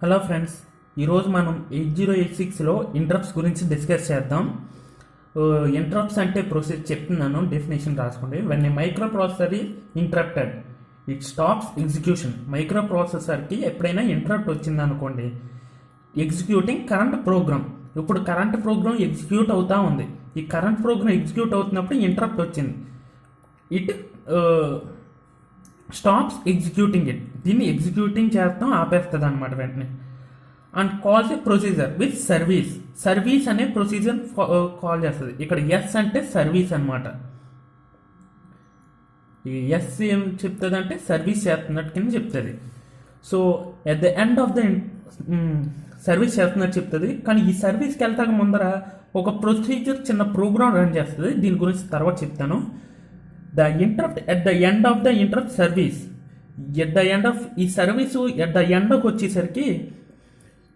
Hello friends, ఈరోజు మనం 8086లో ఇంటరప్ట్స్ గురించి డిస్కస్ చేద్దాం. ఇంటరప్ట్స్ అంటే ప్రొసీజర్ చెప్తున్నాను, డెఫినేషన్ రాసుకోండి. When a microprocessor is interrupted it stops execution. మైక్రో ప్రాసెసర్కి ఎప్పుడైనా ఇంటరప్ట్ వచ్చిందనుకోండి, ఎగ్జిక్యూటింగ్ కరెంట్ ప్రోగ్రామ్. ఇప్పుడు కరెంట్ ప్రోగ్రామ్ ఎగ్జిక్యూట్ అవుతూ ఉంది. ఈ కరెంట్ ప్రోగ్రామ్ ఎగ్జిక్యూట్ అవుతున్నప్పుడు ఇంటరప్ట్ వచ్చింది. It stops executing it. దీన్ని ఎగ్జిక్యూటింగ్ చేస్తాం ఆపేస్తుంది అనమాట వెంటనే. And calls a procedure with service. Service అనే ప్రొసీజర్ కాల్ చేస్తుంది. ఇక్కడ ఎస్ అంటే సర్వీస్ అనమాట. ఈ ఎస్ ఏం చెప్తుంది అంటే సర్వీస్ చేస్తున్నట్టు కింద చెప్తుంది. So at the end of the service చేస్తున్నట్టు చెప్తుంది. కానీ ఈ సర్వీస్కి వెళ్తాక ముందర ఒక ప్రొసీజర్ చిన్న ప్రోగ్రామ్ రన్ చేస్తుంది. దీని గురించి తర్వాత చెప్తాను. The interrupt at the end of the interrupt service. At the end of ఈ సర్వీసు at the end వచ్చేసరికి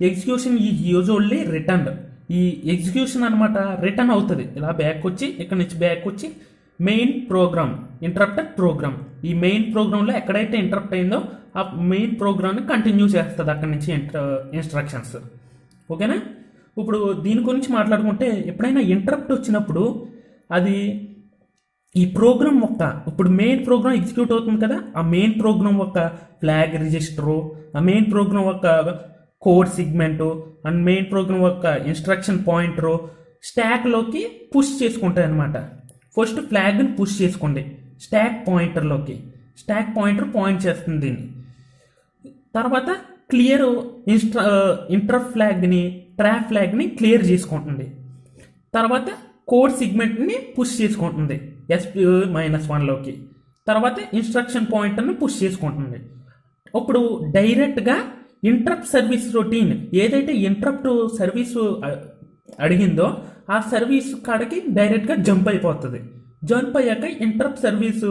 ఎగ్జిక్యూషన్ ఈ యూజువల్లీ రిటర్న్. ఈ ఎగ్జిక్యూషన్ అనమాట రిటర్న్ అవుతుంది. ఇలా బ్యాక్ వచ్చి ఇక్కడ నుంచి బ్యాక్ వచ్చి మెయిన్ ప్రోగ్రామ్, ఇంటరప్టెడ్ ప్రోగ్రామ్. ఈ మెయిన్ ప్రోగ్రాంలో ఎక్కడైతే ఇంటరప్ట్ అయిందో ఆ మెయిన్ ప్రోగ్రామ్ని కంటిన్యూ చేస్తుంది అక్కడి నుంచి ఇన్స్ట్రక్షన్స్. ఓకేనా? ఇప్పుడు దీని గురించి మాట్లాడుకుంటే ఎప్పుడైనా ఇంటరప్ట్ వచ్చినప్పుడు అది ఈ ప్రోగ్రామ్ యొక్క ఇప్పుడు మెయిన్ ప్రోగ్రామ్ ఎగ్జిక్యూట్ అవుతుంది కదా, ఆ మెయిన్ ప్రోగ్రామ్ యొక్క ఫ్లాగ్ రిజిస్టరు, ఆ మెయిన్ ప్రోగ్రామ్ యొక్క కోడ్ సిగ్మెంటు అండ్ మెయిన్ ప్రోగ్రామ్ యొక్క ఇన్స్ట్రక్షన్ పాయింటరు స్టాక్లోకి పుష్ చేసుకుంటాయి అనమాట. ఫస్ట్ ఫ్లాగ్ని పుష్ చేసుకోండి స్టాక్ పాయింటర్లోకి. స్టాక్ పాయింటర్ పాయింట్ చేస్తుంది దీన్ని. తర్వాత క్లియర్ ఇంటర్ ఫ్లాగ్ని, ట్రాప్ ఫ్లాగ్ని క్లియర్ చేసుకుంటుంది. తర్వాత కోడ్ సిగ్మెంట్ని పుష్ చేసుకుంటుంది SP-1లోకి. తర్వాత ఇన్స్ట్రక్షన్ పాయింటర్ని పుష్ చేసుకుంటుంది. ఇప్పుడు డైరెక్ట్గా ఇంటరప్ట్ సర్వీస్ రొటీన్ ఏదైతే ఇంటరప్ట్ సర్వీసు అడిగిందో ఆ సర్వీస్ కాడికి డైరెక్ట్గా జంప్ అయిపోతుంది. జంప్ అయ్యాక ఇంటరప్ట్ సర్వీసు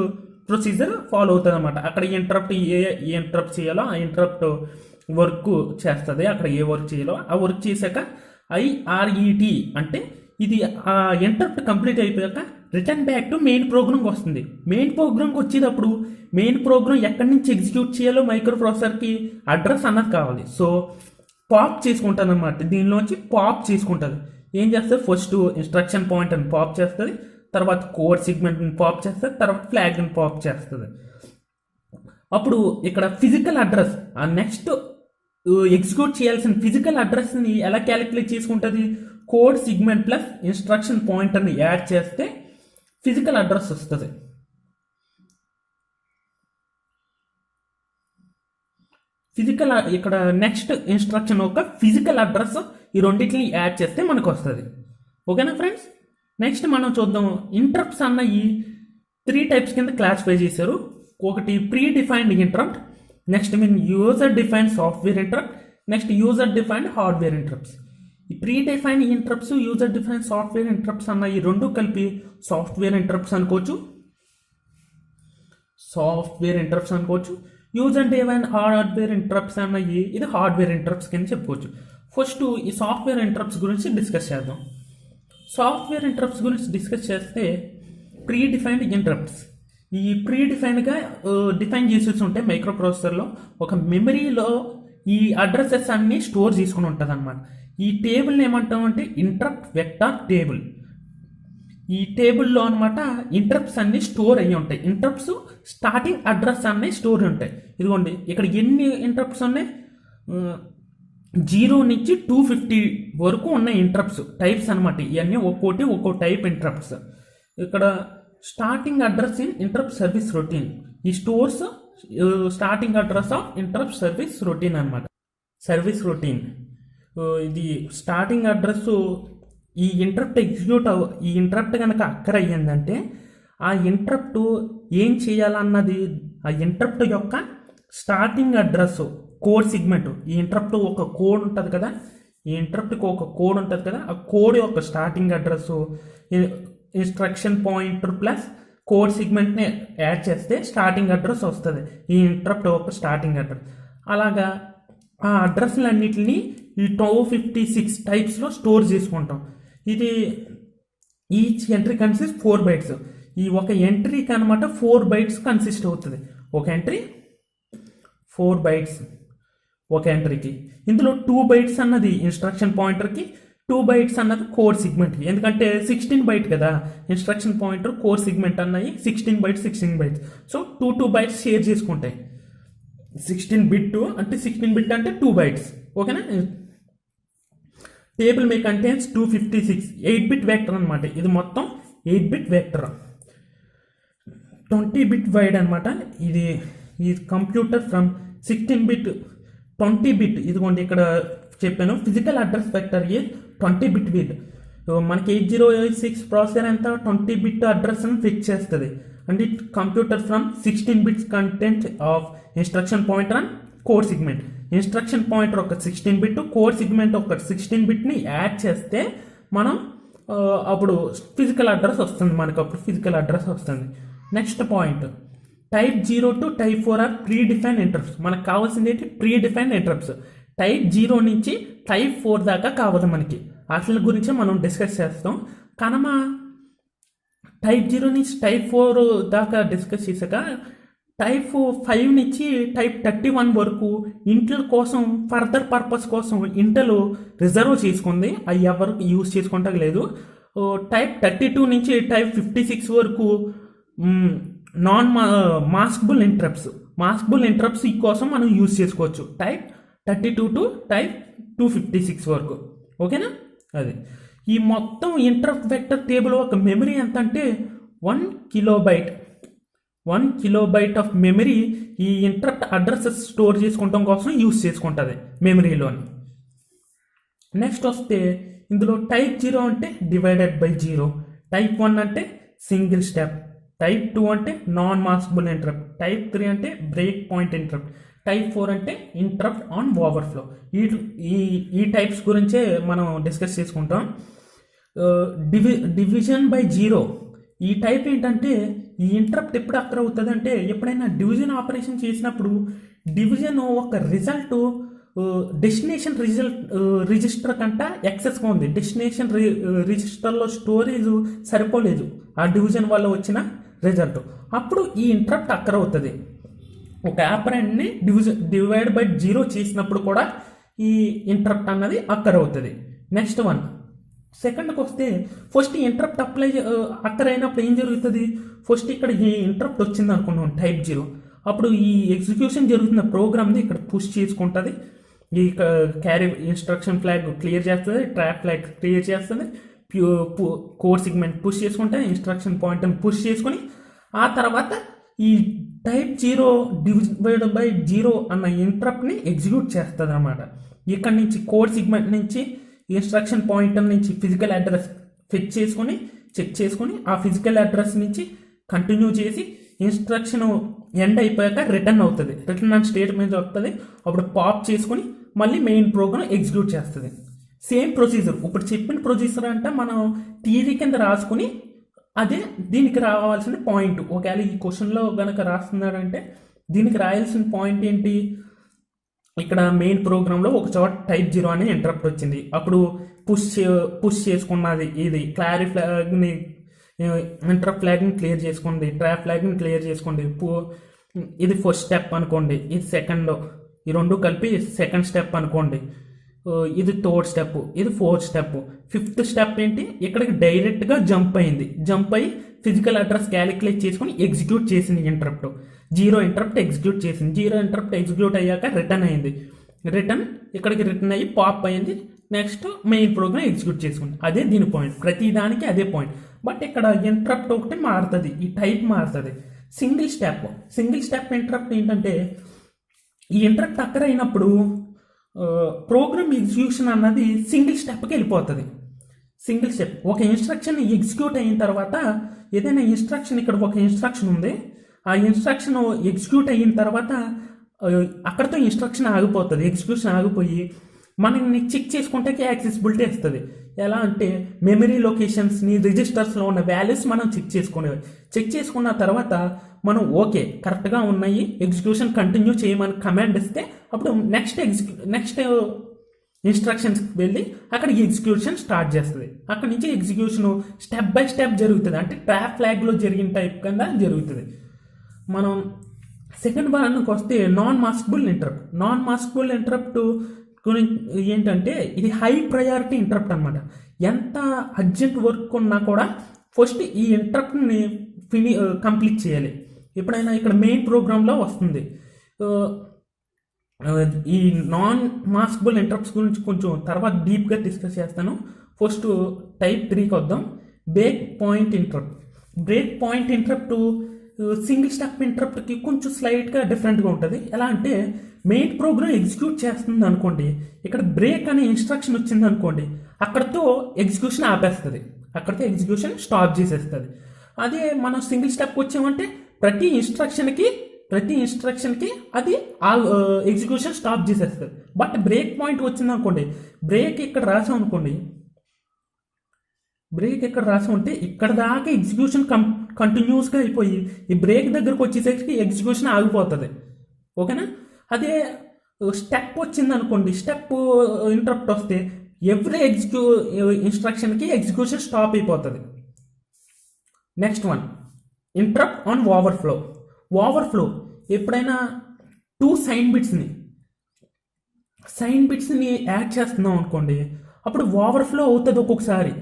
ప్రొసీజర్ ఫాలో అవుతుంది అనమాట. అక్కడ ఇంటరప్ట్ ఇంటరప్ట్ చేయాలో ఆ ఇంటరప్ట్ వర్క్ చేస్తుంది. అక్కడ ఏ వర్క్ చేయాలో ఆ వర్క్ చేశాక IRET అంటే ఇది ఆ ఇంటరప్ట్ కంప్లీట్ అయిపోయాక రిటర్న్ బ్యాక్ టు మెయిన్ ప్రోగ్రామ్కి వస్తుంది. మెయిన్ ప్రోగ్రామ్కి వచ్చేటప్పుడు మెయిన్ ప్రోగ్రామ్ ఎక్కడి నుంచి ఎగ్జిక్యూట్ చేయాలో మైక్రో ప్రాసెసర్కి అడ్రస్ అన్నది కావాలి. సో పాప్ చేసుకుంటుంది అనమాట. దీనిలోంచి పాప్ చేసుకుంటుంది. ఏం చేస్తుంది? ఫస్ట్ ఇన్స్ట్రక్షన్ పాయింటర్ని పాప్ చేస్తుంది, తర్వాత కోడ్ సిగ్మెంట్ని పాప్ చేస్తుంది, తర్వాత ఫ్లాగ్ని పాప్ చేస్తుంది. అప్పుడు ఇక్కడ ఫిజికల్ అడ్రస్, ఆ నెక్స్ట్ ఎగ్జిక్యూట్ చేయాల్సిన ఫిజికల్ అడ్రస్ని ఎలా క్యాలిక్యులేట్ చేసుకుంటుంది? కోడ్ సిగ్మెంట్ ప్లస్ ఇన్స్ట్రక్షన్ పాయింటర్ని యాడ్ చేస్తే ఫిజికల్ అడ్రస్ వస్తుంది. ఫిజికల్ ఇక్కడ నెక్స్ట్ ఇన్స్ట్రక్షన్ ఒక ఫిజికల్ అడ్రస్, ఈ రెండింటిని యాడ్ చేస్తే మనకు వస్తుంది. ఓకేనా ఫ్రెండ్స్? నెక్స్ట్ మనం చూద్దాం. ఇంటరప్ట్స్ అన్న ఈ 3 టైప్స్ కింద క్లాసిఫై చేశారు. ఒకటి predefined interrupt, next user defined software interrupt, next user defined hardware interrupts. ఈ predefined interrupts, user defined software interrupts అన్న ఈ రెండు కలిపి సాఫ్ట్వేర్ ఇంటరప్ట్స్ అనుకోవచ్చు. యూజర్ డిఫైన్డ్ హార్డ్వేర్ ఇంటరప్ట్స్ అన్న ఇది హార్డ్వేర్ ఇంటరప్ట్స్ కింద చెప్పుకోవచ్చు. ఫస్ట్ ఈ సాఫ్ట్వేర్ ఇంటరప్ట్స్ గురించి డిస్కస్ చేద్దాం. సాఫ్ట్వేర్ ఇంటరప్ట్స్ గురించి డిస్కస్ చేస్తే ప్రీ డిఫైన్డ్ ఇంటరప్ట్స్. ఈ ప్రీ డిఫైన్డ్గా డిఫైన్ చేసేసి ఉంటే మైక్రో ప్రాసెసర్లో ఒక మెమరీలో ఈ అడ్రసెస్ అన్నీ స్టోర్ చేసుకుని ఉంటుంది అనమాట. ఈ టేబుల్ని ఏమంటామంటే ఇంటరప్ట్ వెక్టార్ టేబుల్. ఈ టేబుల్లో అనమాట ఇంటరప్ట్స్ అన్నీ స్టోర్ అయ్యి ఉంటాయి. ఇంటరప్ట్స్ స్టార్టింగ్ అడ్రస్ అన్నీ స్టోర్ ఉంటాయి. ఇదిగోండి ఇక్కడ ఎన్ని ఇంటరప్ట్స్ ఉన్నాయి? 0 నుంచి 250 వరకు ఉన్న ఇంటరప్ట్స్ టైప్స్ అనమాట. ఇవన్నీ ఒక్కో టైప్ ఇంటరప్ట్స్. ఇక్కడ starting address in interrupt service routine. ఈ stores starting address of interrupt service routine అనమాట. సర్వీస్ రొటీన్ ఇది స్టార్టింగ్ అడ్రస్. ఈ ఇంటరప్ట్ ఈ ఇంటరప్ట్ కనుక అక్కర్ అయ్యిందంటే ఆ ఇంటరప్ట్ ఏం చేయాలన్నది ఆ ఇంటరప్ట్ యొక్క స్టార్టింగ్ అడ్రస్ కోడ్ సిగ్మెంట్. ఈ ఇంటరప్ట్ ఒక కోడ్ ఉంటుంది కదా, ఈ ఇంటరప్ట్కి ఒక కోడ్ ఉంటుంది కదా, ఆ కోడ్ యొక్క starting address instruction pointer plus code సిగ్మెంట్ని యాడ్ చేస్తే స్టార్టింగ్ అడ్రస్ వస్తుంది. ఈ ఇంటరప్ట్ ఒక స్టార్టింగ్ అడ్రస్. అలాగా ఆ అడ్రస్లన్నిటిని ఈ 256 టైప్స్లో స్టోర్ చేసుకుంటాం. ఇది ఈచ్ ఎంట్రీ కన్సిస్ట్ 4 బైట్స్. ఈ ఒక ఎంట్రీకి అనమాట 4 బైట్స్ కన్సిస్ట్ అవుతుంది. ఒక ఎంట్రీ 4 బైట్స్. ఒక ఎంట్రీకి. ఇందులో 2 బైట్స్ అన్నది ఇన్స్ట్రక్షన్ పాయింటర్కి, 2 బైట్స్ అన్నది కోడ్ సిగ్మెంట్కి. ఎందుకంటే 16 బైట్ కదా ఇన్స్ట్రక్షన్ పాయింటర్, కోడ్ సిగ్మెంట్ అన్నవి 16 బైట్స్. సో 2 బైట్స్ షేర్ చేసుకుంటాయి. 16 బిట్ అంటే 16 బిట్ అంటే 2 బైట్స్. ఓకేనా. టేబుల్ మే కంటైన్స్ 256 8 బిట్ వెక్టర్ అనమాట. ఇది మొత్తం 8 బిట్ వెక్టర్, 20 బిట్ వైడ్ అనమాట. ఇది ఈ కంప్యూటర్ ఫ్రమ్ 16 బిట్ 20 బిట్. ఇదిగోండి ఇక్కడ చెప్పాను, ఫిజికల్ అడ్రస్ వెక్టర్ ఏ 20 బిట్ విడ్. మనకి 8086 ప్రాసెసర్ ఎంత 20 బిట్ అడ్రస్ అని ఫిక్స్ చేస్తుంది. అంటే computer from 16 bits content of instruction pointer and code segment. Instruction pointer ఒక 16 బిట్, కోడ్ సిగ్మెంట్ ఒక 16 బిట్ని యాడ్ చేస్తే మనం అప్పుడు ఫిజికల్ అడ్రస్ వస్తుంది మనకు. అప్పుడు ఫిజికల్ అడ్రస్ వస్తుంది. Next point, type 0 to type 4 are predefined interrupts. మనకు కావాల్సింది ఏంటి, ప్రీ డిఫైన్ ఇంటరప్ట్స్. టైప్ 0 నుంచి టైప్ 4 దాకా కావాలి మనకి. వాటి గురించి మనం డిస్కస్ చేస్తాం. కనుమ టైప్ 0 నుంచి టైప్ 4 దాకా డిస్కస్ చేశాక టైప్ 5 నుంచి టైప్ 31 వరకు ఇంటెల్ కోసం ఫర్దర్ పర్పస్ కోసం ఇంటెల్ రిజర్వ్ చేసుకుంది. అవి ఎవరు యూజ్ చేసుకుంటా లేదు. టైప్ 32 నుంచి టైప్ 56 వరకు నాన్ మాస్కబుల్ ఇంటరప్ట్స్ ఈ కోసం మనం యూజ్ చేసుకోవచ్చు. టైప్ 32 టు టైప్ 256 వరకు. ఓకేనా. అది ఈ మొత్తం ఇంటరప్ట్ వెక్టర్ టేబుల్ ఒక మెమరీ ఎంత అంటే 1 కిలోబైట్ ఆఫ్ మెమరీ ఈ ఇంటరప్ట్ అడ్రసెస్ స్టోర్ చేసుకోవడం కోసం యూజ్ చేసుకుంటుంది మెమరీలోని. నెక్స్ట్ వస్తే ఇందులో టైప్ 0 అంటే డివైడెడ్ బై 0, టైప్ 1 అంటే సింగిల్ స్టెప్, టైప్ 2 అంటే నాన్ మాస్కబుల్ ఇంటరప్ట్, టైప్ 3 అంటే బ్రేక్ పాయింట్ ఇంటరప్ట్, టైప్ 4 అంటే ఇంటరప్ట్ ఆన్ ఓవర్ఫ్లో. ఈ టైప్స్ గురించే మనం డిస్కస్ చేసుకుంటాం. డివిజన్ బై 0 ఈ టైప్ ఏంటంటే ఈ ఇంటరప్ట్ ఎప్పుడు అక్కర్ అవుతుంది అంటే ఎప్పుడైనా డివిజన్ ఆపరేషన్ చేసినప్పుడు డివిజన్ ఒక రిజల్ట్ డెస్టినేషన్ రిజిస్టర్ కంట ఎక్సెస్గా ఉంది. డెస్టినేషన్ రిజిస్టర్లో స్టోరేజ్ సరిపోలేదు ఆ డివిజన్ వల్ల వచ్చిన రిజల్ట్. అప్పుడు ఈ ఇంటరప్ట్ అక్కర్ అవుతుంది. ఒక ఆపరెంట్ని డివైడ్ బై 0 చేసినప్పుడు కూడా ఈ ఇంటరప్ట్ అన్నది అక్కర్ అవుతుంది. నెక్స్ట్ వన్ సెకండ్కి వస్తే ఫస్ట్ ఇంటరప్ట్ అక్కర్ అయినప్పుడు ఏం జరుగుతుంది, ఫస్ట్ ఇక్కడ ఈ ఇంటరప్ట్ వచ్చింది అనుకున్నాం టైప్ 0. అప్పుడు ఈ ఎగ్జిక్యూషన్ జరుగుతున్న ప్రోగ్రామ్ని ఇక్కడ పుష్ చేసుకుంటుంది. ఈ క్యారీ ఇన్స్ట్రక్షన్ ఫ్లాగ్ క్లియర్ చేస్తుంది, ట్రాప్ ఫ్లాగ్ క్లియర్ చేస్తుంది, కోడ్ సిగ్మెంట్ పుష్ చేసుకుంటే ఇన్స్ట్రక్షన్ పాయింట్ని పుష్ చేసుకొని ఆ తర్వాత ఈ టైప్ 0 డివైడ్ బై 0 అన్న ఇంటరప్ట్ని ఎగ్జిక్యూట్ చేస్తుంది అన్నమాట. ఇక్కడ నుంచి కోడ్ సిగ్మెంట్ నుంచి ఇన్స్ట్రక్షన్ పాయింటర్ నుంచి ఫిజికల్ అడ్రస్ ఫెచ్ చేసుకొని చెక్ చేసుకొని ఆ ఫిజికల్ అడ్రస్ నుంచి కంటిన్యూ చేసి ఇన్స్ట్రక్షన్ ఎండ్ అయిపోయాక రిటర్న్ అవుతుంది. రిటర్న్ అని స్టేట్మెంట్ వస్తుంది. అప్పుడు పాప్ చేసుకొని మళ్ళీ మెయిన్ ప్రోగ్రామ్ ఎగ్జిక్యూట్ చేస్తుంది. సేమ్ ప్రొసీజర్ ఇప్పుడు చెప్పిన ప్రొసీజర్ అంటే మనం థియరీ కింద రాసుకుని అదే దీనికి రావాల్సిన పాయింట్. ఒకవేళ ఈ క్వశ్చన్లో కనుక రాస్తున్నారంటే దీనికి రాయాల్సిన పాయింట్ ఏంటి, ఇక్కడ మెయిన్ ప్రోగ్రాంలో ఒక చోట టైప్ 0 అనే ఇంటరప్ట్ వచ్చింది. అప్పుడు పుష్ చేసుకున్నది ఇది క్లారీ ఫ్లాగ్ని ఇంటరప్ట్ ఫ్లాగ్ని క్లియర్ చేసుకోండి, ట్రాప్ ఫ్లాగ్ని క్లియర్ చేసుకోండి. ఇది ఫస్ట్ స్టెప్ అనుకోండి, ఇది సెకండ్, ఈ రెండు కలిపి సెకండ్ స్టెప్ అనుకోండి. ఇది థర్డ్ స్టెప్, ఇది ఫోర్త్ స్టెప్. ఫిఫ్త్ స్టెప్ ఏంటి, ఇక్కడికి డైరెక్ట్గా జంప్ అయ్యి ఫిజికల్ అడ్రస్ క్యాలిక్యులేట్ చేసుకుని ఎగ్జిక్యూట్ చేసింది ఇంటరప్ట్. 0 ఇంటరప్ట్ ఎగ్జిక్యూట్ చేసింది. 0 ఇంటరప్ట్ ఎగ్జిక్యూట్ అయ్యాక రిటర్న్ అయింది. రిటర్న్ ఇక్కడికి రిటర్న్ అయ్యి పాప్ అయింది. నెక్స్ట్ మెయిన్ ప్రోగ్రామ్ ఎగ్జిక్యూట్ చేసుకుంది. అదే దీని పాయింట్, ప్రతి దానికి అదే పాయింట్. బట్ ఇక్కడ ఇంటరప్ట్ ఒకటి మారుతుంది, ఈ టైప్ మారుతుంది. సింగిల్ స్టెప్ ఇంటరప్ట్ ఏంటంటే ఈ ఇంటరప్ట్ అక్కర్ అయినప్పుడు ప్రోగ్రామ్ ఎగ్జిక్యూషన్ అన్నది సింగిల్ స్టెప్కి వెళ్ళిపోతుంది. సింగిల్ స్టెప్ ఒక ఇన్స్ట్రక్షన్ ఎగ్జిక్యూట్ అయిన తర్వాత ఏదైనా ఇన్స్ట్రక్షన్, ఇక్కడ ఒక ఇన్స్ట్రక్షన్ ఉంది, ఆ ఇన్స్ట్రక్షన్ ఎగ్జిక్యూట్ అయిన తర్వాత అక్కడితో ఇన్స్ట్రక్షన్ ఆగిపోతుంది. ఎగ్జిక్యూషన్ ఆగిపోయి మనల్ని చెక్ చేసుకుంటే యాక్సెసిబిలిటీ వస్తుంది. ఎలా అంటే మెమరీ లొకేషన్స్ని రిజిస్టర్స్లో ఉన్న వాల్యూస్ మనం చెక్ చేసుకున్న తర్వాత మనం ఓకే కరెక్ట్గా ఉన్నాయి, ఎగ్జిక్యూషన్ కంటిన్యూ చేయమని కమాండ్ ఇస్తే అప్పుడు నెక్స్ట్ ఇన్స్ట్రక్షన్స్కి వెళ్ళి అక్కడ ఎగ్జిక్యూషన్ స్టార్ట్ చేస్తుంది. అక్కడ నుంచి ఎగ్జిక్యూషన్ స్టెప్ బై స్టెప్ జరుగుతుంది. అంటే ట్రాప్ ఫ్లాగ్లో జరిగిన టైప్ కింద జరుగుతుంది. మనం సెకండ్ వన్కి వస్తే non maskable interrupt. Non maskable interrupt గురించి ఏంటంటే ఇది హై ప్రయారిటీ ఇంటరప్ట్ అనమాట. ఎంత అర్జెంట్ వర్క్ ఉన్నా కూడా ఫస్ట్ ఈ ఇంటరప్ట్ని కంప్లీట్ చేయాలి. ఎప్పుడైనా ఇక్కడ మెయిన్ ప్రోగ్రాంలో వస్తుంది. ఈ నాన్ మాస్కబుల్ ఇంటరప్ట్స్ గురించి కొంచెం తర్వాత డీప్గా డిస్కస్ చేస్తాను. ఫస్ట్ టైప్ 3కి వద్దాం. Breakpoint interrupt. Breakpoint interrupt single step ఇంటరప్ట్కి కొంచెం స్లైట్గా డిఫరెంట్గా ఉంటుంది. ఎలా అంటే మెయిన్ ప్రోగ్రామ్ ఎగ్జిక్యూట్ చేస్తుంది అనుకోండి, ఇక్కడ బ్రేక్ అనే ఇన్స్ట్రక్షన్ వచ్చింది అనుకోండి, అక్కడితో ఎగ్జిక్యూషన్ ఆపేస్తుంది, అక్కడితో ఎగ్జిక్యూషన్ స్టాప్ చేసేస్తుంది. అదే మనం సింగిల్ స్టెప్ వచ్చామంటే ప్రతి ఇన్స్ట్రక్షన్కి అది ఎగ్జిక్యూషన్ స్టాప్ చేసేస్తుంది. బట్ బ్రేక్ పాయింట్ వచ్చింది అనుకోండి, బ్రేక్ ఇక్కడ రాసాం అనుకోండి, బ్రేక్ ఎక్కడ రాసి ఉంటే ఇక్కడ దాకా ఎగ్జిక్యూషన్ కంటిన్యూస్గా అయిపోయి ఈ బ్రేక్ దగ్గరకు వచ్చేసరికి ఎగ్జిక్యూషన్ ఆగిపోతుంది. ఓకేనా? అదే స్టెప్ వచ్చింది అనుకోండి, స్టెప్ ఇంటరప్ట్ వస్తే ఎవ్రీ ఇన్స్ట్రక్షన్కి ఎగ్జిక్యూషన్ స్టాప్ అయిపోతుంది. Next one, interrupt on overflow. Overflow ఎప్పుడైనా 2 సైన్ బిట్స్ని యాడ్ చేస్తున్నాం అనుకోండి, అప్పుడు ఓవర్ఫ్లో అవుతుంది. ఒక్కొక్కసారి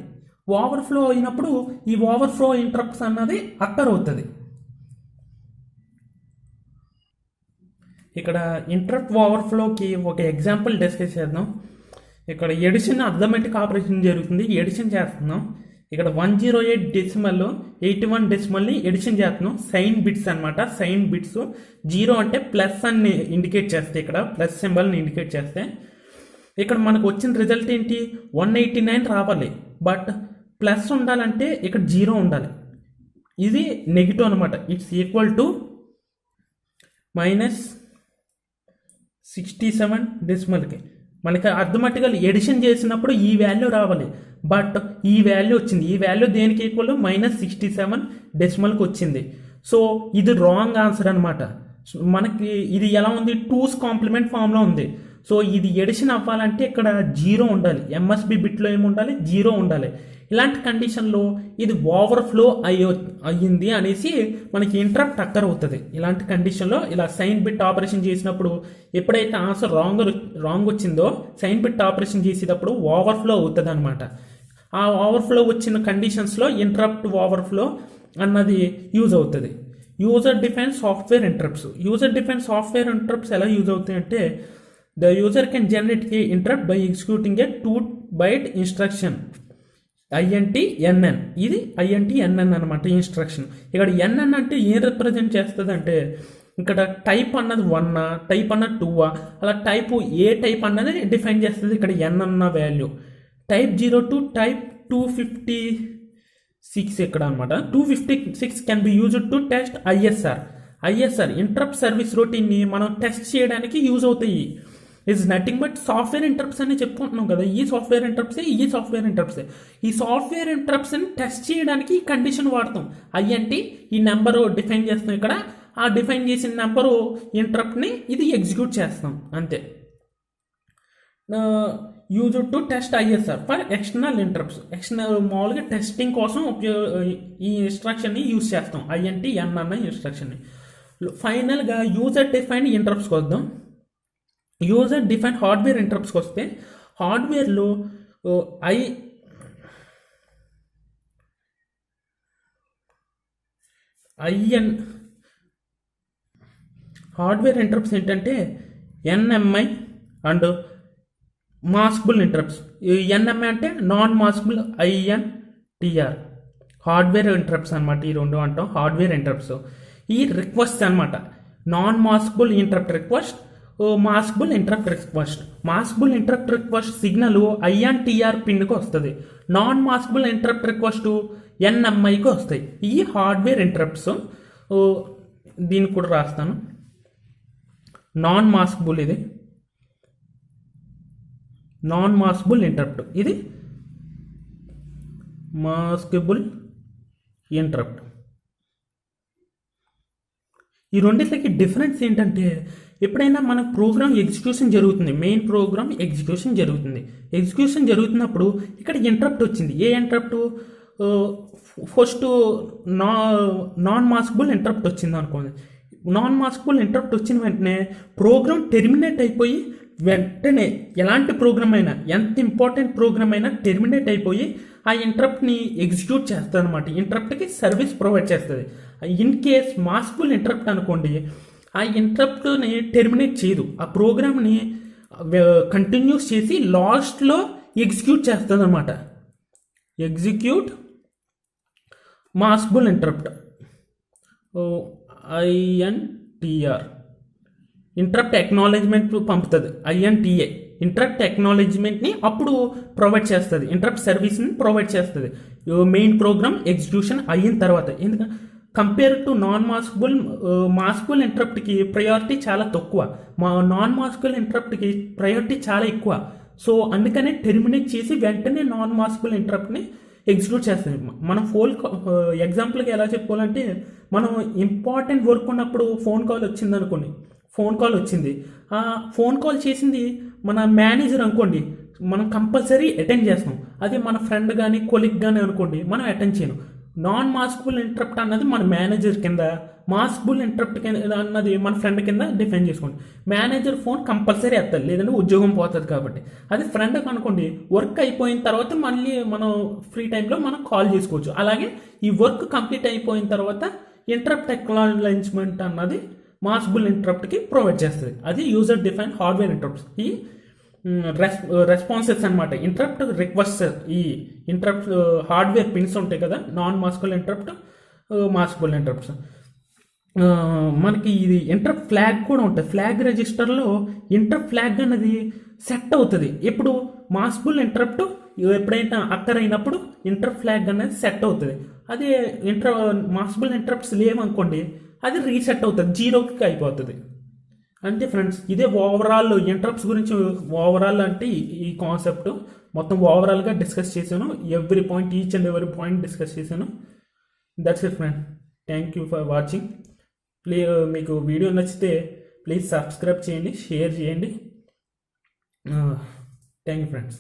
ఓవర్ఫ్లో అయినప్పుడు ఈ ఓవర్ఫ్లో ఇంటరప్ట్స్ అన్నది అక్కర్ అవుతుంది. ఇక్కడ ఇంటరప్ట్ ఓవర్ఫ్లోకి ఒక ఎగ్జాంపుల్ డిస్కస్ చేద్దాం. ఇక్కడ ఎడిషన్ అర్థమెటిక్ ఆపరేషన్ జరుగుతుంది, ఎడిషన్ చేస్తున్నాం. ఇక్కడ 108 డెసిమల్ 81 డెసిమల్ని ఎడిషన్ చేస్తున్నాం. సైన్ బిట్స్ అనమాట. సైన్ బిట్స్ 0 అంటే ప్లస్ అని ఇండికేట్ చేస్తే, ఇక్కడ ప్లస్ సింబల్ని ఇండికేట్ చేస్తే ఇక్కడ మనకు వచ్చిన రిజల్ట్ ఏంటి? 189 రావాలి. బట్ ప్లస్ ఉండాలంటే ఇక్కడ 0 ఉండాలి. ఇది నెగిటివ్ అనమాట. It's equal to -67 డెసిమల్కి. మనకి అర్థమెటికల్ ఎడిషన్ చేసినప్పుడు ఈ వాల్యూ రావాలి, బట్ ఈ వాల్యూ వచ్చింది. ఈ వాల్యూ దేనికి ఈక్వల్? -67 డెసిమల్కి వచ్చింది. సో ఇది రాంగ్ ఆన్సర్ అనమాట. మనకి ఇది ఎలా ఉంది? 2's కాంప్లిమెంట్ ఫామ్లో ఉంది. సో ఇది ఎడిషన్ అవ్వాలంటే ఇక్కడ 0 ఉండాలి. ఎంఎస్బి బిట్లో ఏముండాలి? 0 ఉండాలి. ఇలాంటి కండిషన్లో ఇది ఓవర్ఫ్లో అయ్యింది అనేసి మనకి ఇంటరప్ట్ అక్కర్ అవుతుంది. ఇలాంటి కండిషన్లో ఇలా సైన్ బిట్ ఆపరేషన్ చేసినప్పుడు ఎప్పుడైతే ఆన్సర్ రాంగ్ వచ్చిందో సైన్ బిట్ ఆపరేషన్ చేసేటప్పుడు ఓవర్ఫ్లో అవుతుంది అనమాట. ఆ ఓవర్ఫ్లో వచ్చిన కండిషన్స్లో ఇంటరప్ట్ ఓవర్ఫ్లో అన్నది యూజ్ అవుతుంది. User define software interrupts. User define software interrupts ఎలా use అవుతాయంటే the user can generate a interrupt by executing a 2-byte instruction INTNN. ఇది INTNN అనమాట ఇన్స్ట్రక్షన్. ఇక్కడ NN అంటే ఏం రిప్రజెంట్ చేస్తుంది అంటే ఇక్కడ టైప్ అన్నది 1 టైప్ అన్నది 2 అలా టైపు ఏ టైప్ అన్నది డిఫైన్ చేస్తుంది. ఇక్కడ N అన్న వాల్యూ టైప్ 0 టు టైప్ 256 ఇక్కడ అనమాట. 256 can be used to test ISR interrupt service రొటీన్ని మనం టెస్ట్ చేయడానికి యూజ్ అవుతాయి. It's nothing but software interrupts అని చెప్పుకుంటున్నాం కదా, ఈ సాఫ్ట్వేర్ ఇంటరప్ట్సే. ఈ సాఫ్ట్వేర్ ఇంటరప్ట్స్ని టెస్ట్ చేయడానికి ఈ కండిషన్ వాడతాం. INT ఈ నెంబరు డిఫైన్ చేస్తాం. ఇక్కడ ఆ డిఫైన్ చేసిన నెంబరు ఇంటరప్ట్ని ఇది ఎగ్జిక్యూట్ చేస్తాం అంతే. Use to test ISR for external interrupts. మామూలుగా టెస్టింగ్ కోసం ఈ ఇన్స్ట్రక్షన్ని యూజ్ చేస్తాం. INTN అన్న ఇన్స్ట్రక్షన్ని. ఫైనల్గా యూజర్ డిఫైన్ ఇంటరప్ట్స్కి వద్దాం. యూజర్ డిఫైన్ హార్డ్వేర్ ఇంటరప్ట్స్కి వస్తే హార్డ్వేర్లో హార్డ్వేర్ ఇంటరప్ట్స్ ఏంటంటే NMI and maskable interrupts. NMI అంటే non maskable INTR hardware interrupts అనమాట. ఈ రెండు అంటాం హార్డ్వేర్ ఇంటరప్ట్స్. ఈ రిక్వెస్ట్ అనమాట. Non maskable interrupt request, maskable interrupt request. Maskable interrupt request signal INTR పిన్కి వస్తుంది. నాన్ మాస్కబుల్ ఇంటరప్ట్ రిక్వెస్ట్ NMIకి వస్తాయి. ఈ హార్డ్వేర్ ఇంటరప్ట్స్. దీన్ని కూడా రాస్తాను. నాన్ మాస్కబుల్, ఇది నాన్ మాస్కబుల్ ఇంటరప్ట్, ఇది మాస్కబుల్ ఇంటరప్ట్. ఈ రెండింటికి డిఫరెన్స్ ఏంటంటే ఎప్పుడైనా మన ప్రోగ్రామ్ ఎగ్జిక్యూషన్ జరుగుతుంది, మెయిన్ ప్రోగ్రామ్ ఎగ్జిక్యూషన్ జరుగుతున్నప్పుడు ఇక్కడ ఇంటరప్ట్ వచ్చింది. ఏ interrupt? First non maskable interrupt వచ్చింది అనుకోండి. నాన్ మాస్కబుల్ ఇంటరప్ట్ వచ్చిన వెంటనే ప్రోగ్రామ్ టెర్మినేట్ అయిపోయి వెంటనే ఎలాంటి ప్రోగ్రామ్ అయినా ఎంత ఇంపార్టెంట్ ప్రోగ్రామ్ అయినా టెర్మినేట్ అయిపోయి ఆ ఇంటరప్ట్ని ఎగ్జిక్యూట్ చేస్తుంది అనమాట. ఇంటరప్ట్కి సర్వీస్ ప్రొవైడ్ చేస్తుంది. ఇన్ కేస్ మాస్కబుల్ ఇంటరప్ట్ అనుకోండి, ఆ ఇంటరప్ట్ని టెర్మినేట్ చేయదు, ఆ ప్రోగ్రామ్ని కంటిన్యూస్ చేసి లాస్ట్లో ఎగ్జిక్యూట్ చేస్తుంది అనమాట. Execute maskable interrupt, INTR, interrupt acknowledgement పంపుతుంది. INTA ఇంటరప్ట్ ఎక్నాలెడ్జ్మెంట్ని అప్పుడు ప్రొవైడ్ చేస్తుంది, ఇంటరప్ట్ సర్వీస్ని ప్రొవైడ్ చేస్తుంది మెయిన్ ప్రోగ్రామ్ ఎగ్జిక్యూషన్ అయిన తర్వాత. ఎందుకంటే compare to non maskable, maskable ఇంటరప్ట్కి ప్రయారిటీ చాలా తక్కువ, నాన్ మాస్కబుల్ ఇంటరప్ట్కి ప్రయారిటీ చాలా ఎక్కువ. సో అందుకనే టెర్మినేట్ చేసి వెంటనే నాన్ మాస్కబుల్ ఇంటరప్ట్ని ఎగ్జిక్యూట్ చేస్తుంది. మనం ఎగ్జాంపుల్కి ఎలా చెప్పుకోవాలంటే, మనం ఇంపార్టెంట్ వర్క్ ఉన్నప్పుడు ఫోన్ కాల్ వచ్చింది అనుకోండి, ఫోన్ కాల్ వచ్చింది, ఆ ఫోన్ కాల్ చేసింది మన మేనేజర్ అనుకోండి, మనం కంపల్సరీ అటెండ్ చేస్తాం. అదే మన ఫ్రెండ్ కానీ కొలిగ్ కానీ అనుకోండి, మనం అటెండ్ చేయను. నాన్ మాస్కబుల్ ఇంటరప్ట్ అన్నది మన మేనేజర్ కింద, మాస్కబుల్ ఇంటరప్ట్ అన్నది మన ఫ్రెండ్ కింద డిఫైన్ చేసుకోండి. మేనేజర్ ఫోన్ కంపల్సరీ ఎత్తాలి, లేదంటే ఉద్యోగం పోతుంది కాబట్టి. అది ఫ్రెండ్కి అనుకోండి, వర్క్ అయిపోయిన తర్వాత మళ్ళీ మనం ఫ్రీ టైంలో మనం కాల్ చేసుకోవచ్చు. అలాగే ఈ వర్క్ కంప్లీట్ అయిపోయిన తర్వాత ఇంటరప్ట్ ఎక్నాలెడ్జ్మెంట్ అన్నది మాస్కబుల్ ఇంటరప్ట్కి ప్రొవైడ్ చేస్తుంది. అది యూజర్ డిఫైన్ హార్డ్వేర్ ఇంటరప్ట్స్. ఈ రెస్పాన్సెస్ అనమాట, ఇంటరప్ట్ రిక్వెస్ట్. ఈ ఇంటరప్ట్ హార్డ్వేర్ పిన్స్ ఉంటాయి కదా, non maskable interrupt, maskable interrupts. మనకి ఇది ఇంటరప్ట్ ఫ్లాగ్ కూడా ఉంటుంది. ఫ్లాగ్ రిజిస్టర్లో ఇంటరప్ట్ ఫ్లాగ్ అనేది సెట్ అవుతుంది. ఎప్పుడు మాస్కబుల్ ఇంటరప్ట్ ఎప్పుడైనా అక్కరైనప్పుడు ఇంటరప్ట్ ఫ్లాగ్ అనేది సెట్ అవుతుంది. అదే మాస్కబుల్ ఇంటరప్ట్స్ లేవనుకోండి, అది రీసెట్ అవుతుంది, జీరోకి అయిపోతుంది. అంతే ఫ్రెండ్స్, ఇదే ఓవరాల్ ఇంటరప్ట్స్ గురించి. ఓవరాల్ అంటే ఈ కాన్సెప్ట్ మొత్తం ఓవరాల్గా డిస్కస్ చేశాను. Every point, each and every point discuss చేశాను. That's it friend. Thank you for watching. మీకు వీడియో నచ్చితే ప్లీజ్ సబ్స్క్రైబ్ చేయండి, షేర్ చేయండి. Thank you friends.